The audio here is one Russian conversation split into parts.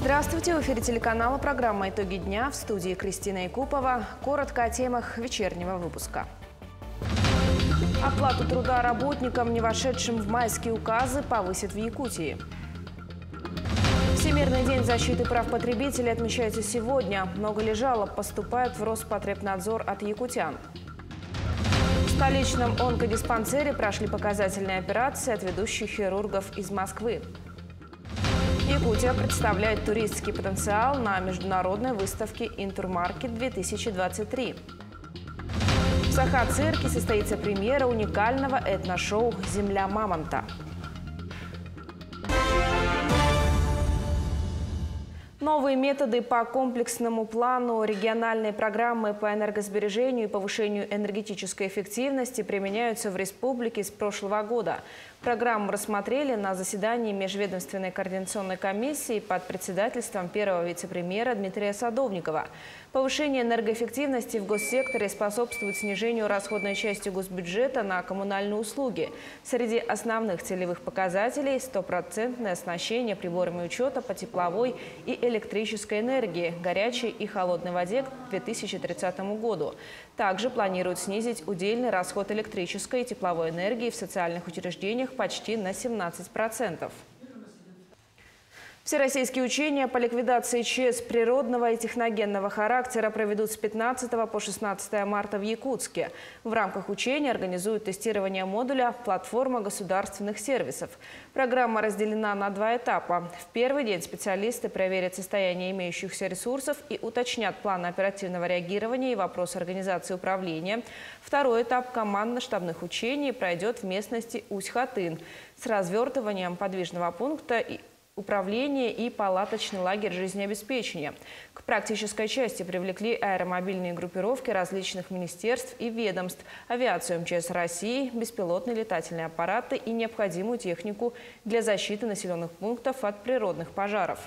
Здравствуйте! В эфире телеканала программа «Итоги дня», в студии Кристина Якупова. Коротко о темах вечернего выпуска. Оплату труда работникам, не вошедшим в майские указы, повысят в Якутии. Всемирный день защиты прав потребителей отмечается сегодня. Много ли жалоб поступает в Роспотребнадзор от якутян? В столичном онкодиспансере прошли показательные операции от ведущих хирургов из Москвы. Якутия представляет туристский потенциал на международной выставке «Интурмаркет-2023». В Саха-цирке состоится премьера уникального этношоу «Земля мамонта». Новые методы по комплексному плану региональной программы по энергосбережению и повышению энергетической эффективности применяются в республике с прошлого года. Программу рассмотрели на заседании Межведомственной координационной комиссии под председательством первого вице-премьера Дмитрия Садовникова. Повышение энергоэффективности в госсекторе способствует снижению расходной части госбюджета на коммунальные услуги. Среди основных целевых показателей – 100% оснащение приборами учета по тепловой и электрической энергии, горячей и холодной воде к 2030 году. Также планируют снизить удельный расход электрической и тепловой энергии в социальных учреждениях почти на 17%. Всероссийские учения по ликвидации ЧС природного и техногенного характера проведут с 15 по 16 марта в Якутске. В рамках учений организуют тестирование модуля «Платформа государственных сервисов». Программа разделена на два этапа. В первый день специалисты проверят состояние имеющихся ресурсов и уточнят планы оперативного реагирования и вопросы организации управления. Второй этап командно-штабных учений пройдет в местности Усть-Хатын с развертыванием подвижного пункта управления и палаточный лагерь жизнеобеспечения. К практической части привлекли аэромобильные группировки различных министерств и ведомств, авиацию МЧС России, беспилотные летательные аппараты и необходимую технику для защиты населенных пунктов от природных пожаров.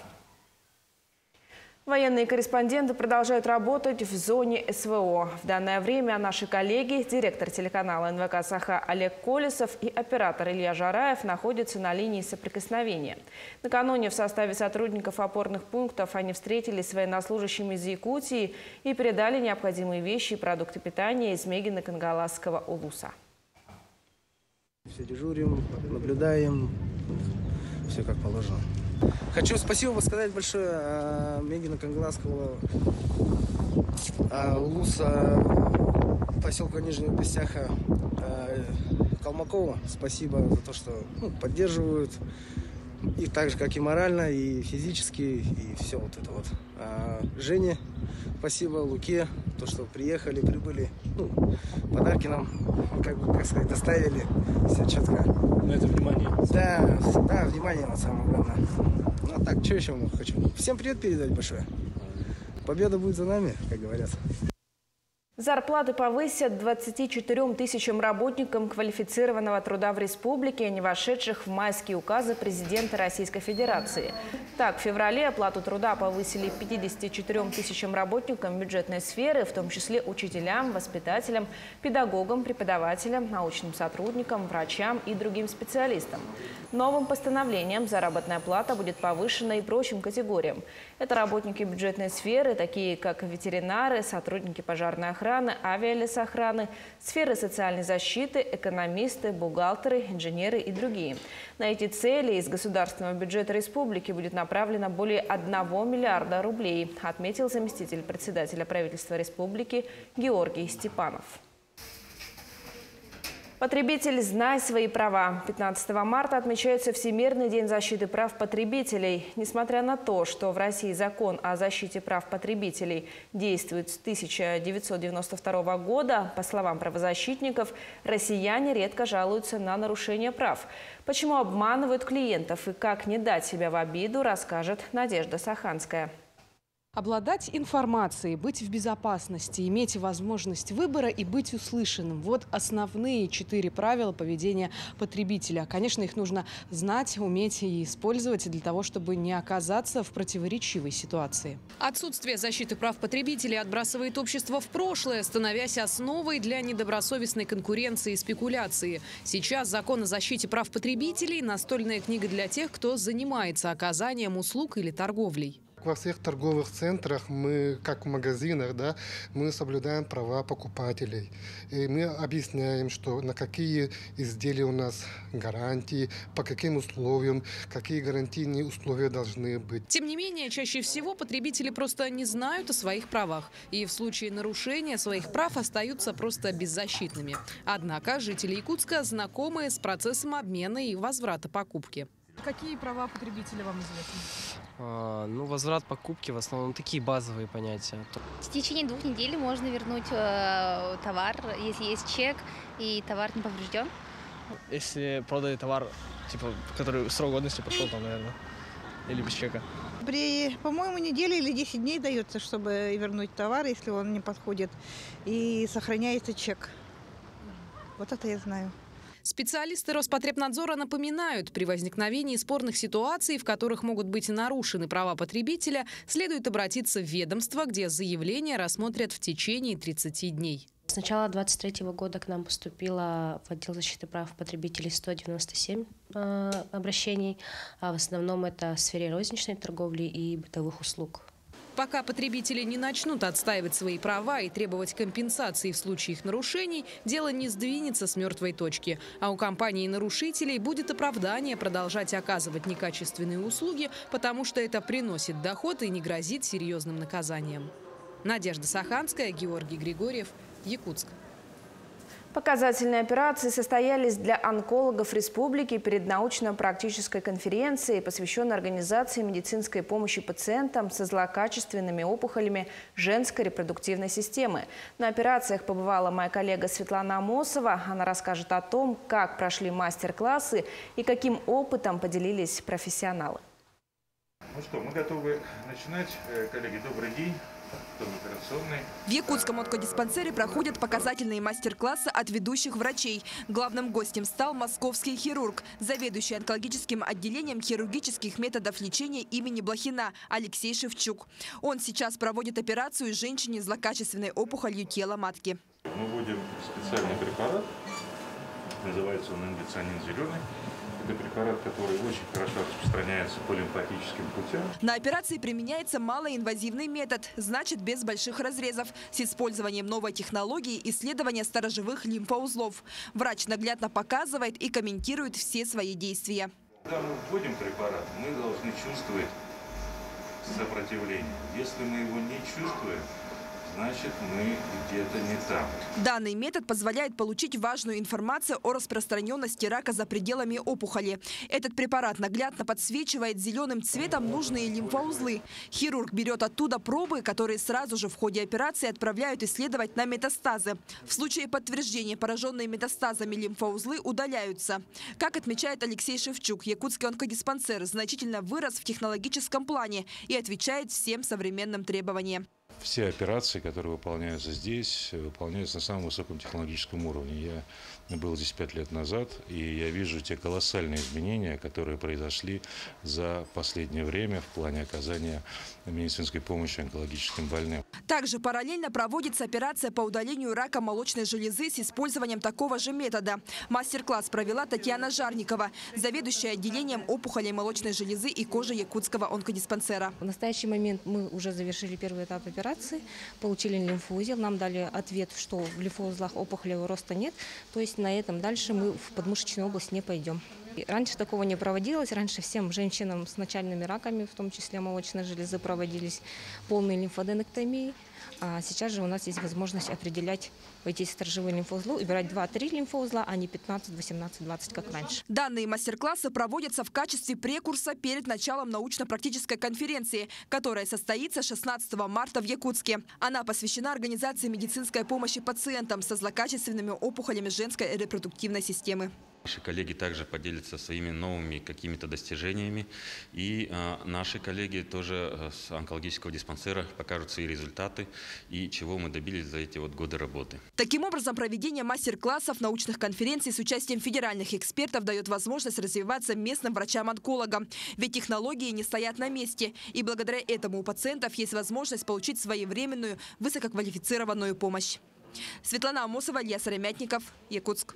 Военные корреспонденты продолжают работать в зоне СВО. В данное время наши коллеги, директор телеканала НВК «Саха» Олег Колесов и оператор Илья Жараев находятся на линии соприкосновения. Накануне в составе сотрудников опорных пунктов они встретились с военнослужащими из Якутии и передали необходимые вещи и продукты питания из Мегино-Кангаласского улуса. Все дежурим, наблюдаем, все как положено. Хочу спасибо сказать большое Мегино-Кангаласского улуса поселка Нижнего Пестяха Калмакова. Спасибо за то, что поддерживают их так же, как и морально, и физически, и все вот это вот. Жене спасибо, Луке, то, что приехали, прибыли, подарки нам, как сказать, доставили, все четко. На это внимание. Да, внимание на самое главное. Ну а так, что еще хочу? Всем привет передать большое. Победа будет за нами, как говорят. Зарплаты повысят 24 тысячам работникам квалифицированного труда в республике, не вошедших в майские указы президента Российской Федерации. Так, в феврале оплату труда повысили 54 тысячам работникам бюджетной сферы, в том числе учителям, воспитателям, педагогам, преподавателям, научным сотрудникам, врачам и другим специалистам. Новым постановлением заработная плата будет повышена и прочим категориям. Это работники бюджетной сферы, такие как ветеринары, сотрудники пожарной охраны, авиалесохраны, сферы социальной защиты, экономисты, бухгалтеры, инженеры и другие. На эти цели из государственного бюджета республики будет направлено более 1 миллиарда рублей, отметил заместитель председателя правительства республики Георгий Степанов. Потребитель, знай свои права. 15 марта отмечается Всемирный день защиты прав потребителей. Несмотря на то, что в России закон о защите прав потребителей действует с 1992 года, по словам правозащитников, россияне редко жалуются на нарушение прав. Почему обманывают клиентов и как не дать себя в обиду, расскажет Надежда Саханская. Обладать информацией, быть в безопасности, иметь возможность выбора и быть услышанным – вот основные 4 правила поведения потребителя. Конечно, их нужно знать, уметь и использовать для того, чтобы не оказаться в противоречивой ситуации. Отсутствие защиты прав потребителей отбрасывает общество в прошлое, становясь основой для недобросовестной конкуренции и спекуляции. Сейчас закон о защите прав потребителей – настольная книга для тех, кто занимается оказанием услуг или торговлей. Во всех торговых центрах мы, как в магазинах, да, мы соблюдаем права покупателей. И мы объясняем, что на какие изделия у нас гарантии, по каким условиям, какие гарантийные условия должны быть. Тем не менее, чаще всего потребители просто не знают о своих правах. И в случае нарушения своих прав остаются просто беззащитными. Однако жители Якутска знакомы с процессом обмена и возврата покупки. Какие права потребителя вам известны? Возврат покупки в основном такие базовые понятия. В течение 2 недель можно вернуть товар, если есть чек и товар не поврежден. Если продали товар, который срок годности пошел, там, наверное, или без чека. По-моему, неделя или 10 дней дается, чтобы вернуть товар, если он не подходит, и сохраняется чек. Вот это я знаю. Специалисты Роспотребнадзора напоминают, при возникновении спорных ситуаций, в которых могут быть нарушены права потребителя, следует обратиться в ведомство, где заявление рассмотрят в течение 30 дней. С начала 2023 года к нам поступило в отдел защиты прав потребителей 197 обращений. В основном это в сфере розничной торговли и бытовых услуг. Пока потребители не начнут отстаивать свои права и требовать компенсации в случае их нарушений, дело не сдвинется с мертвой точки. А у компаний-нарушителей будет оправдание продолжать оказывать некачественные услуги, потому что это приносит доход и не грозит серьезным наказанием. Надежда Саханская, Георгий Григорьев, Якутск. Показательные операции состоялись для онкологов республики перед научно-практической конференцией, посвященной организации медицинской помощи пациентам со злокачественными опухолями женской репродуктивной системы. На операциях побывала моя коллега Светлана Амосова. Она расскажет о том, как прошли мастер-классы и каким опытом поделились профессионалы. Ну что, мы готовы начинать. Коллеги, добрый день. В Якутском онкодиспансере проходят показательные мастер-классы от ведущих врачей. Главным гостем стал московский хирург, заведующий онкологическим отделением хирургических методов лечения имени Блохина Алексей Шевчук. Он сейчас проводит операцию женщине с злокачественной опухолью тела матки. Мы вводим специальный препарат, называется он индоцианин зеленый. Это препарат, который очень хорошо распространяется по лимфатическим путям. На операции применяется малоинвазивный метод, значит без больших разрезов, с использованием новой технологии исследования сторожевых лимфоузлов. Врач наглядно показывает и комментирует все свои действия. Когда мы вводим препарат, мы должны чувствовать сопротивление. Если мы его не чувствуем, значит, мы где-то не там. Данный метод позволяет получить важную информацию о распространенности рака за пределами опухоли. Этот препарат наглядно подсвечивает зеленым цветом нужные лимфоузлы. Хирург берет оттуда пробы, которые сразу же в ходе операции отправляют исследовать на метастазы. В случае подтверждения пораженные метастазами лимфоузлы удаляются. Как отмечает Алексей Шевчук, якутский онкодиспансер значительно вырос в технологическом плане и отвечает всем современным требованиям. Все операции, которые выполняются здесь, выполняются на самом высоком технологическом уровне. Я был здесь 5 лет назад, и я вижу те колоссальные изменения, которые произошли за последнее время в плане оказания медицинской помощи онкологическим больным. Также параллельно проводится операция по удалению рака молочной железы с использованием такого же метода. Мастер-класс провела Татьяна Жарникова, заведующая отделением опухолей молочной железы и кожи Якутского онкодиспансера. В настоящий момент мы уже завершили первый этап операции, получили лимфоузел, нам дали ответ, что в лимфоузлах опухолевого роста нет, то есть на этом дальше мы в подмышечную область не пойдем. Раньше такого не проводилось. Раньше всем женщинам с начальными раками, в том числе молочной железы, проводились полные лимфоденектомии. А сейчас же у нас есть возможность определять эти сторожевые лимфоузлы, убирать 2-3 лимфоузла, а не 15, 18, 20, как раньше. Данные мастер-классы проводятся в качестве прекурса перед началом научно-практической конференции, которая состоится 16 марта в Якутске. Она посвящена организации медицинской помощи пациентам со злокачественными опухолями женской репродуктивной системы. Наши коллеги также поделятся своими новыми какими-то достижениями. И наши коллеги тоже с онкологического диспансера покажут свои результаты и чего мы добились за эти годы работы. Таким образом, проведение мастер-классов, научных конференций с участием федеральных экспертов дает возможность развиваться местным врачам-онкологам. Ведь технологии не стоят на месте. И благодаря этому у пациентов есть возможность получить своевременную, высококвалифицированную помощь. Светлана Амосова, Илья Сыромятников, Якутск.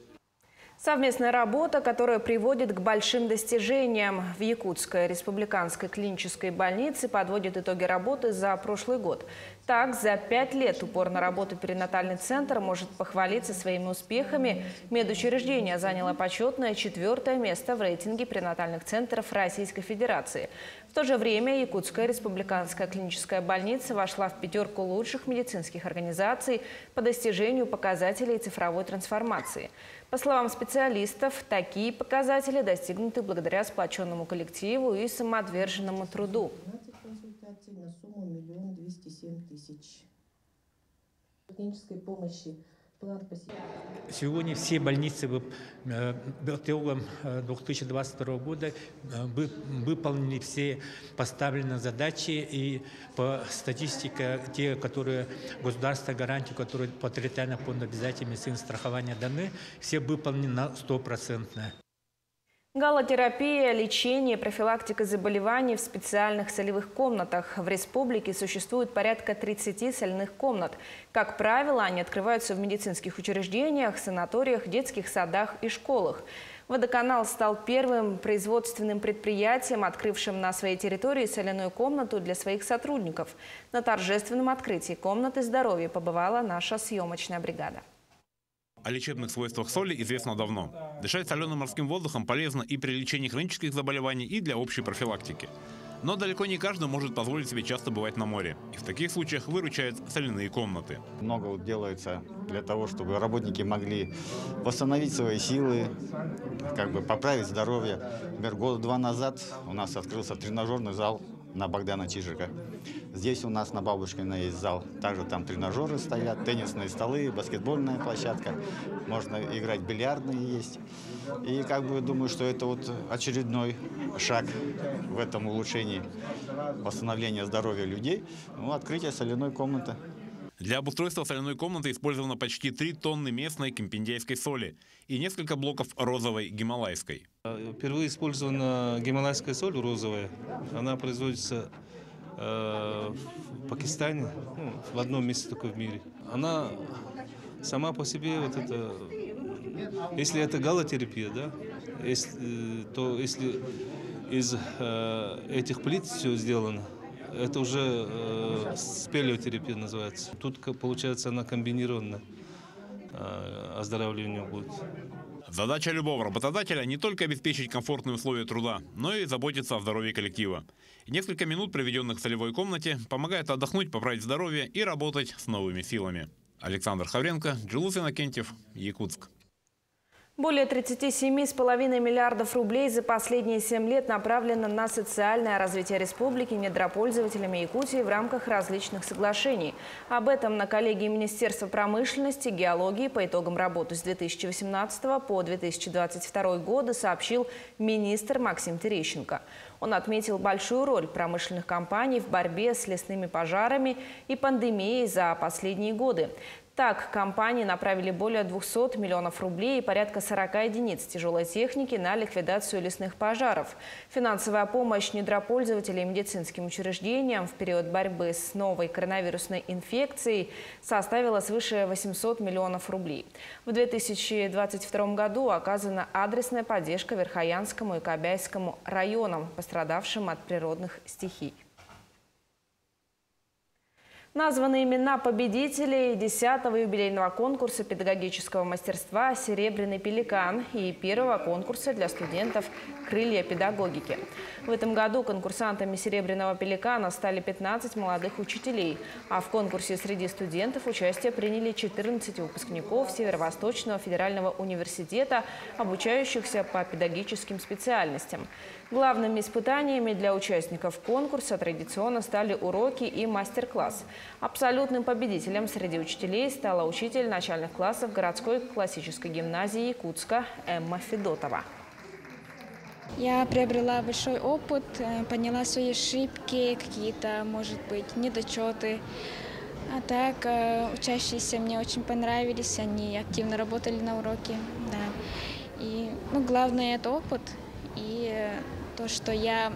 Совместная работа, которая приводит к большим достижениям. В Якутской республиканской клинической больнице подводит итоги работы за прошлый год. Так, за 5 лет упорно работы перинатальный центр может похвалиться своими успехами. Медучреждение заняло почетное 4-е место в рейтинге перинатальных центров Российской Федерации. В то же время Якутская республиканская клиническая больница вошла в 5 лучших медицинских организаций по достижению показателей цифровой трансформации. По словам специалистов, такие показатели достигнуты благодаря сплоченному коллективу и самоотверженному труду. На сумму 1 207 000. Технической помощи. Сегодня все больницы по итогам 2022 года выполнили все поставленные задачи. И по статистике, те, которые государство гарантии, которые по территориальному фонду обязательного медицинского страхования даны, все выполнены на 100%. Галотерапия, лечение, профилактика заболеваний в специальных солевых комнатах. В республике существует порядка 30 соляных комнат. Как правило, они открываются в медицинских учреждениях, санаториях, детских садах и школах. Водоканал стал первым производственным предприятием, открывшим на своей территории соляную комнату для своих сотрудников. На торжественном открытии комнаты здоровья побывала наша съемочная бригада. О лечебных свойствах соли известно давно. Дышать соленым морским воздухом полезно и при лечении хронических заболеваний, и для общей профилактики. Но далеко не каждый может позволить себе часто бывать на море. И в таких случаях выручают соляные комнаты. Много делается для того, чтобы работники могли восстановить свои силы, поправить здоровье. Например, года 2 назад у нас открылся тренажерный зал на Богдана Чижика. Здесь у нас на Бабушкина есть зал. Также там тренажеры стоят, теннисные столы, баскетбольная площадка. Можно играть, бильярдные есть. И думаю, что это очередной шаг в этом улучшении восстановления здоровья людей. Открытие соляной комнаты. Для обустройства соляной комнаты использовано почти 3 тонны местной кемпиндейской соли и несколько блоков розовой гималайской. Впервые использована гималайская соль розовая. Она производится в Пакистане, в одном месте только в мире. Она сама по себе, если это галотерапия, да, то если из этих плит все сделано, это уже спелеотерапия называется. Тут, получается, она комбинированная, оздоровление будет. Задача любого работодателя не только обеспечить комфортные условия труда, но и заботиться о здоровье коллектива. Несколько минут, проведенных в солевой комнате, помогает отдохнуть, поправить здоровье и работать с новыми силами. Александр Хавренко, Джилус Иннокентьев, Якутск. Более 37,5 миллиардов рублей за последние 7 лет направлено на социальное развитие республики недропользователями Якутии в рамках различных соглашений. Об этом на коллегии Министерства промышленности, геологии по итогам работы с 2018 по 2022 годы сообщил министр Максим Терещенко. Он отметил большую роль промышленных компаний в борьбе с лесными пожарами и пандемией за последние годы. Так, компании направили более 200 миллионов рублей и порядка 40 единиц тяжелой техники на ликвидацию лесных пожаров. Финансовая помощь недропользователей и медицинским учреждениям в период борьбы с новой коронавирусной инфекцией составила свыше 800 миллионов рублей. В 2022 году оказана адресная поддержка Верхоянскому и Кобяйскому районам, пострадавшим от природных стихий. Названы имена победителей 10-го юбилейного конкурса педагогического мастерства «Серебряный пеликан» и 1-го конкурса для студентов «Крылья педагогики». В этом году конкурсантами «Серебряного пеликана» стали 15 молодых учителей, а в конкурсе среди студентов участие приняли 14 выпускников Северо-Восточного федерального университета, обучающихся по педагогическим специальностям. Главными испытаниями для участников конкурса традиционно стали уроки и мастер-класс. Абсолютным победителем среди учителей стала учитель начальных классов городской классической гимназии Якутска Эмма Федотова. Я приобрела большой опыт, поняла свои ошибки, какие-то, может быть, недочеты. А так, учащиеся мне очень понравились, они активно работали на уроке. Да. И, главное – это опыт и то, что я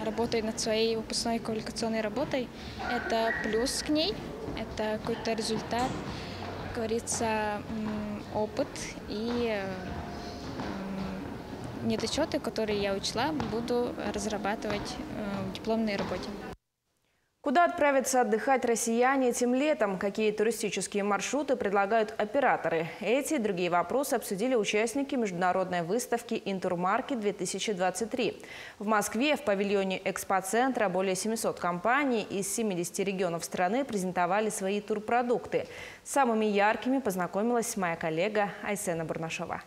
работаю над своей выпускной квалификационной работой. Это плюс к ней, это какой-то результат, как говорится, опыт и недочеты, которые я учла, буду разрабатывать в дипломной работе. Куда отправиться отдыхать россияне этим летом? Какие туристические маршруты предлагают операторы? Эти и другие вопросы обсудили участники международной выставки «Интурмаркет-2023». В Москве в павильоне экспоцентра более 700 компаний из 70 регионов страны презентовали свои турпродукты. С самыми яркими познакомилась моя коллега Айсена Бурнашова.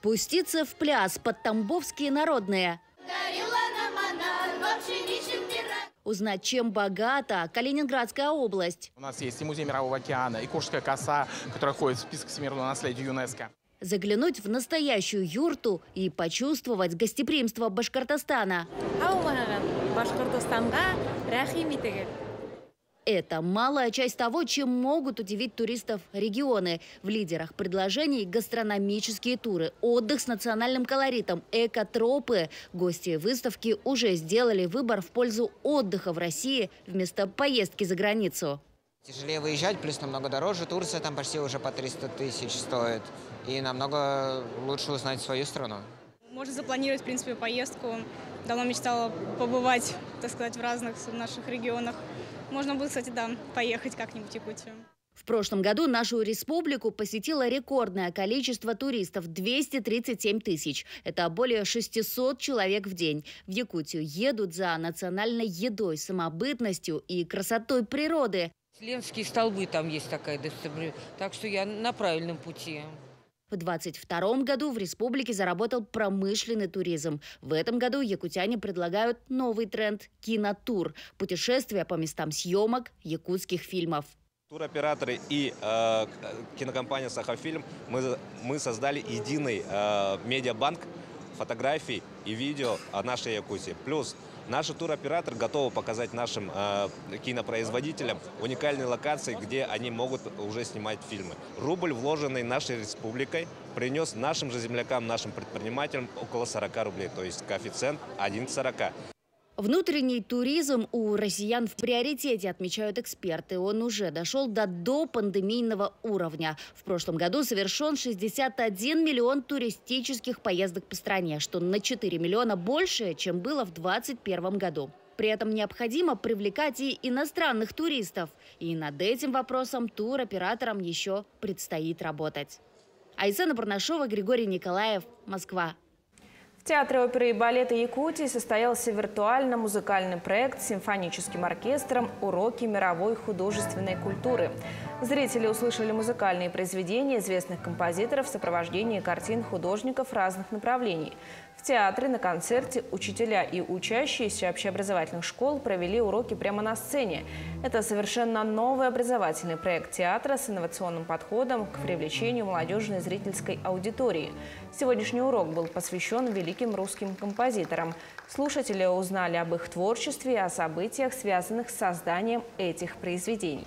Пуститься в пляс под тамбовские народные. Узнать, чем богата Калининградская область. У нас есть и музей Мирового океана, и Куршская коса, которая входит в список всемирного наследия ЮНЕСКО. Заглянуть в настоящую юрту и почувствовать гостеприимство Башкортостана. Это малая часть того, чем могут удивить туристов регионы. В лидерах предложений гастрономические туры, отдых с национальным колоритом, экотропы. Гости выставки уже сделали выбор в пользу отдыха в России вместо поездки за границу. Тяжелее выезжать, плюс намного дороже. Турция там почти уже по 300 тысяч стоит. И намного лучше узнать свою страну. Можно запланировать, в принципе, поездку. Давно мечтала побывать, так сказать, в разных наших регионах. Можно будет, кстати, поехать как-нибудь в Якутию. В прошлом году нашу республику посетило рекордное количество туристов – 237 тысяч. Это более 600 человек в день. В Якутию едут за национальной едой, самобытностью и красотой природы. Ленские столбы там есть такая достопримечательность, так что я на правильном пути. В 2022 году в республике заработал промышленный туризм. В этом году якутяне предлагают новый тренд – кинотур. Путешествия по местам съемок якутских фильмов. Туроператоры и кинокомпания «Сахафильм» мы создали единый медиабанк фотографий и видео о нашей Якутии. Плюс наши туроператоры готовы показать нашим кинопроизводителям уникальные локации, где они могут уже снимать фильмы. Рубль, вложенный нашей республикой, принес нашим же землякам, нашим предпринимателям около 40 рублей, то есть коэффициент 1 к 40. Внутренний туризм у россиян в приоритете, отмечают эксперты. Он уже дошел до допандемийного уровня. В прошлом году совершен 61 миллион туристических поездок по стране, что на 4 миллиона больше, чем было в 2021 году. При этом необходимо привлекать и иностранных туристов. И над этим вопросом туроператорам еще предстоит работать. Айсена Бурнашова, Григорий Николаев, Москва. В Театре оперы и балета Якутии состоялся виртуально-музыкальный проект с симфоническим оркестром «Уроки мировой художественной культуры». Зрители услышали музыкальные произведения известных композиторов в сопровождении картин художников разных направлений. В театре на концерте учителя и учащиеся общеобразовательных школ провели уроки прямо на сцене. Это совершенно новый образовательный проект театра с инновационным подходом к привлечению молодежной зрительской аудитории. Сегодняшний урок был посвящен великим русским композиторам. Слушатели узнали об их творчестве и о событиях, связанных с созданием этих произведений.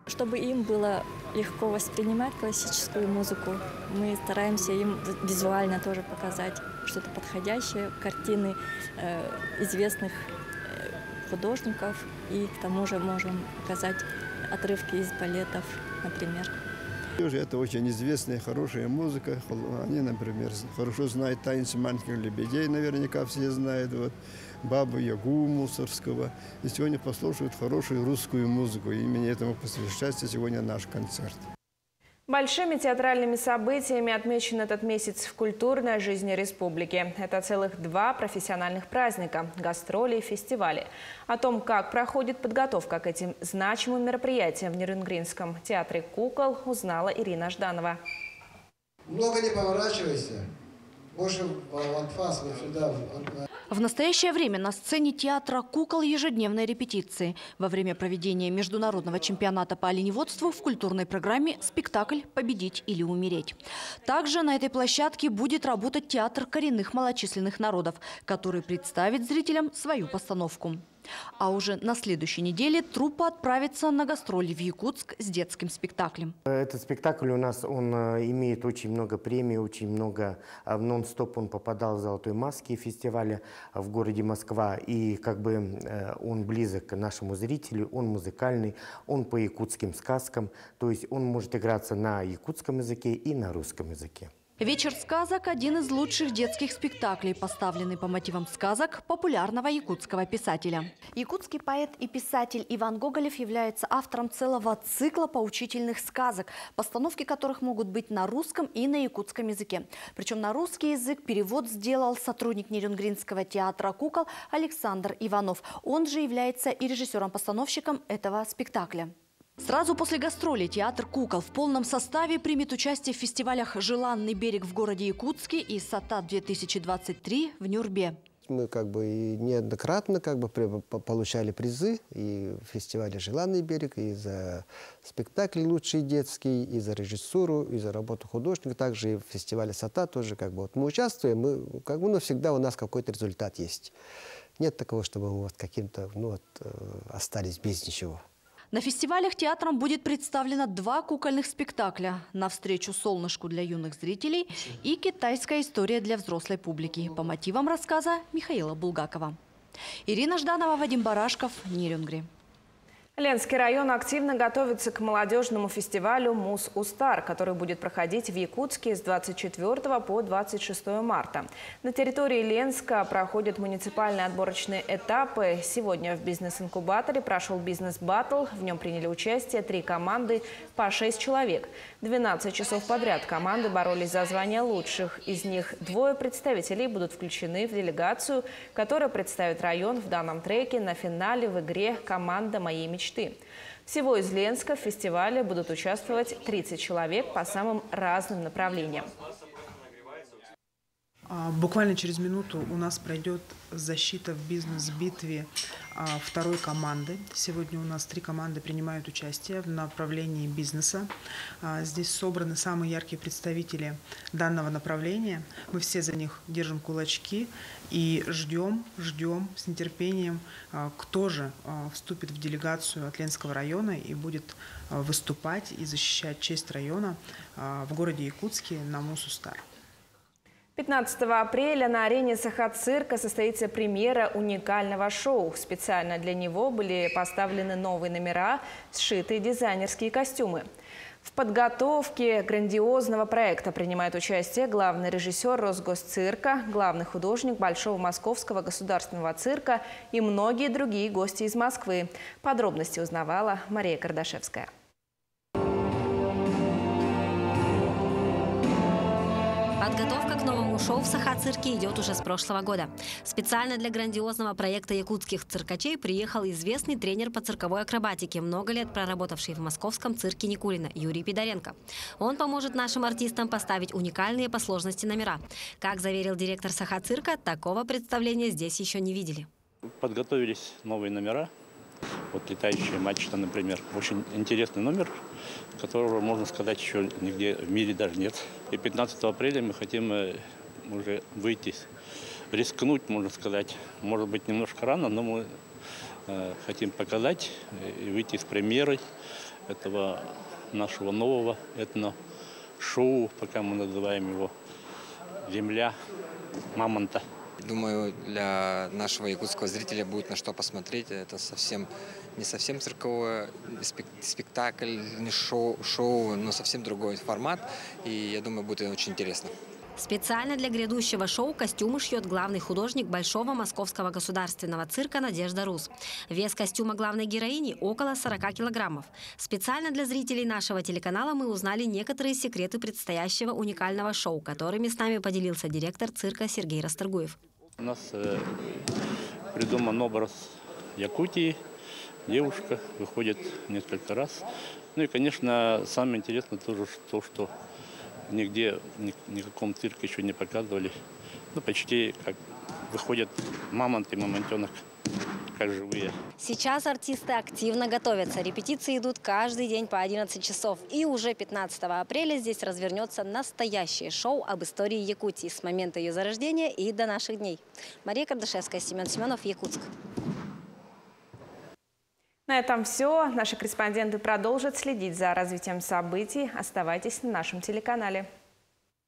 Чтобы им было легко воспринимать классическую музыку, мы стараемся им визуально тоже показать что-то подходящее, картины известных художников, и к тому же можем показать отрывки из балетов, например. Это очень известная, хорошая музыка. Они, например, хорошо знают «Танец маленьких лебедей», наверняка все знают. Вот. Бабу-Ягу Мусорского. И сегодня послушают хорошую русскую музыку. И именно этому посвящается сегодня наш концерт. Большими театральными событиями отмечен этот месяц в культурной жизни республики. Это целых 2 профессиональных праздника – гастроли и фестивали. О том, как проходит подготовка к этим значимым мероприятиям в Нерюнгринском театре кукол, узнала Ирина Жданова. Много не поворачивайся. Больше в анфас, вот сюда. В настоящее время на сцене театра «Кукол» ежедневные репетиции. Во время проведения международного чемпионата по оленеводству в культурной программе спектакль «Победить или умереть». Также на этой площадке будет работать театр коренных малочисленных народов, который представит зрителям свою постановку. А уже на следующей неделе труппа отправится на гастроли в Якутск с детским спектаклем. Этот спектакль у нас имеет очень много премий, очень много. В нон-стоп он попадал в «Золотой маске» фестиваля в городе Москва. И как бы он близок к нашему зрителю, он музыкальный, он по якутским сказкам. То есть он может играться на якутском языке и на русском языке. «Вечер сказок» – один из лучших детских спектаклей, поставленный по мотивам сказок популярного якутского писателя. Якутский поэт и писатель Иван Гоголев является автором целого цикла поучительных сказок, постановки которых могут быть на русском и на якутском языке. Причем на русский язык перевод сделал сотрудник Нерюнгринского театра «Кукол» Александр Иванов. Он же является и режиссером-постановщиком этого спектакля. Сразу после гастролей театр «Кукол» в полном составе примет участие в фестивалях «Желанный берег» в городе Якутске и «Сатат-2023» в Нюрбе. Мы как бы и неоднократно получали призы и в фестивале «Желанный берег», и за спектакль «Лучший детский», и за режиссуру, и за работу художника. Также и в фестивале «Сатат» тоже как бы мы участвуем, но всегда у нас какой-то результат есть. Нет такого, чтобы мы каким-то остались без ничего. На фестивалях театром будет представлено 2 кукольных спектакля «Навстречу солнышку» для юных зрителей и «Китайская история» для взрослой публики по мотивам рассказа Михаила Булгакова. Ирина Жданова, Вадим Барашков, Нерюнгри. Ленский район активно готовится к молодежному фестивалю «Мус-Устар», который будет проходить в Якутске с 24 по 26 марта. На территории Ленска проходят муниципальные отборочные этапы. Сегодня в бизнес-инкубаторе прошел бизнес-баттл. В нем приняли участие 3 команды по 6 человек. 12 часов подряд команды боролись за звание лучших. Из них 2 представителей будут включены в делегацию, которая представит район в данном треке на финале в игре «Команда моей мечты». Всего из Ленска в фестивале будут участвовать 30 человек по самым разным направлениям. Буквально через минуту у нас пройдет защита в бизнес-битве 2-й команды. Сегодня у нас 3 команды принимают участие в направлении бизнеса. Здесь собраны самые яркие представители данного направления. Мы все за них держим кулачки и ждем с нетерпением, кто же вступит в делегацию от Ленского района и будет выступать и защищать честь района в городе Якутске на Мус-Устар. 15 апреля на арене Сахацирка состоится премьера уникального шоу. Специально для него были поставлены новые номера, сшитые дизайнерские костюмы. В подготовке грандиозного проекта принимает участие главный режиссер Росгосцирка, главный художник Большого Московского государственного цирка и многие другие гости из Москвы. Подробности узнавала Мария Кардашевская. Подготовка к новому шоу в Сахацирке идет уже с прошлого года. Специально для грандиозного проекта якутских циркачей приехал известный тренер по цирковой акробатике, много лет проработавший в московском цирке Никулина, Юрий Пидоренко. Он поможет нашим артистам поставить уникальные по сложности номера. Как заверил директор Сахацирка, такого представления здесь еще не видели. Подготовились новые номера. Вот «Летающая мачта», например. Очень интересный номер, которого, можно сказать, еще нигде в мире даже нет. И 15 апреля мы хотим уже выйти, рискнуть, можно сказать. Может быть, немножко рано, но мы хотим показать и выйти с премьерой этого нашего нового этно-шоу, пока мы называем его «Земля мамонта». Думаю, для нашего якутского зрителя будет на что посмотреть. Это не совсем цирковой спектакль, не шоу, но совсем другой формат. И я думаю, будет очень интересно. Специально для грядущего шоу костюмы шьет главный художник Большого Московского государственного цирка Надежда Рус. Вес костюма главной героини около 40 килограммов. Специально для зрителей нашего телеканала мы узнали некоторые секреты предстоящего уникального шоу, которыми с нами поделился директор цирка Сергей Расторгуев. У нас придуман образ Якутии. Девушка выходит несколько раз. Ну и, конечно, самое интересное тоже то, что нигде, ни в каком цирке еще не показывали. Ну, почти как выходят мамонт и мамонтенок, как живые. Сейчас артисты активно готовятся. Репетиции идут каждый день по 11 часов. И уже 15 апреля здесь развернется настоящее шоу об истории Якутии с момента ее зарождения и до наших дней. Мария Кардашевская, Семен Семенов, Якутск. На этом все. Наши корреспонденты продолжат следить за развитием событий. Оставайтесь на нашем телеканале.